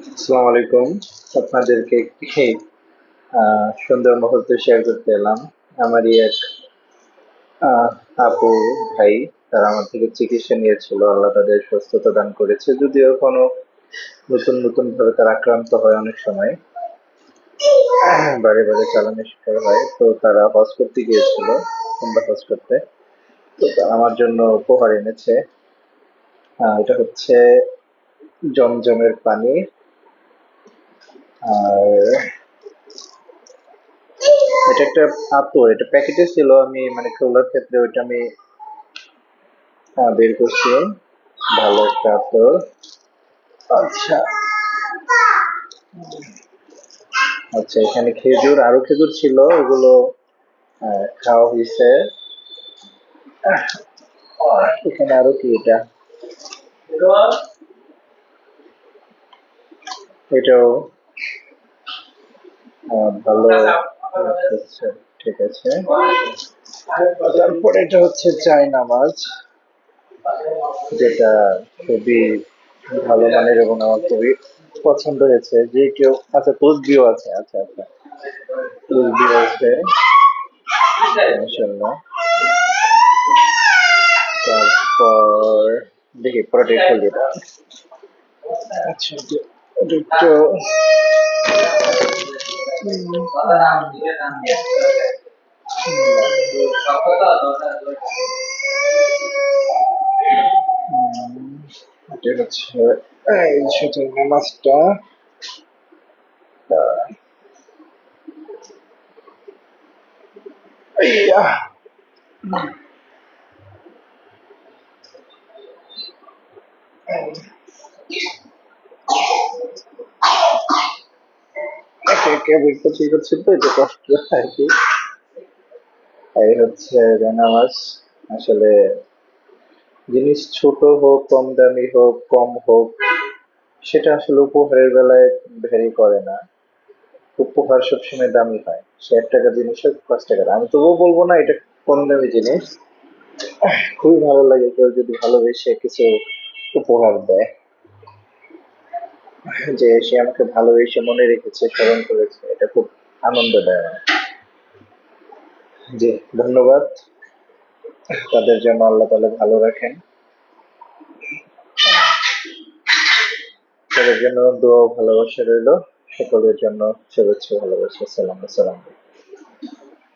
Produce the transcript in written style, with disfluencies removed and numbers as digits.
আসসালামু আলাইকুম। আপনাদেরকে একটি সুন্দর মুহূর্ত শেয়ার করতে এলাম। আমারই এক আহ, আপু ভাই, তারা আমার থেকে চিকিৎসা নিয়েছিল। আল্লাহ তাদের সুস্থতা দান করেছে, যদিও এখনো নতুন নতুন ভাবে তারা আক্রান্ত হয় অনেক সময়, বারে বারে চালানোর শিকার হয়। তো তারা হজ করতে গিয়েছিল, উমরা হজ করতে। তো তারা আমার জন্য উপহার এনেছে। এটা হচ্ছে জমজমের পানি। আর এটা একটা আতর, এটা প্যাকেটে ছিল, আমি মানে খোলার ক্ষেত্রে ওইটা আমি বের করছি। ভালো একটা আতর। আচ্ছা, আচ্ছা, এখানে খেজুর, আরো খেজুর ছিল, ওগুলো খাওয়া হয়েছে। এখানে আরো কি, এটাও ভালো লাগতেছে। ঠিক আছে। তারপরে এটা হচ্ছে চায়না মাছ, যেটা খুবই ভালো মানের এবং আমার খুবই পছন্দ হয়েছে। যে কেউ, আচ্ছা, তসবিও আছে। আচ্ছা আচ্ছা, তসবিও আছে, মাশাআল্লাহ। তারপর দেখি পুরোটাই খুলি এটা। আচ্ছা, এটা একটু এটা হচ্ছে এই সেটার মাছটা। ইয়া, একে একে বের করতে করতে তো এটা কষ্ট আর কি। এই হচ্ছে রাঙা মাছ। আসলে জিনিস ছোট হোক, কম দামি হোক, কম হোক, সেটা আসলে উপহারের বেলায় ভ্যারি করে না। উপহার সবসময় দামি হয়, সে 1 টাকার জিনিস হোক, 5 টাকার। আমি তবুও বলবো না এটা কম দামি জিনিস। খুবই ভালো লাগে কেউ যদি ভালোবেসে কিছু উপহার দেয়, যে সে আমাকে ভালোবেসে মনে রেখেছে, স্মরণ করেছে, এটা খুব আনন্দ দেয় আমার। জি, ধন্যবাদ। তাদের জন্য আল্লাহ তাআলা ভালো রাখেন। তাদের জন্য দোয়া ও ভালোবাসা রইল। সকলের জন্য শুভেচ্ছা, ভালোবাসা, সালাম। আসসালাম।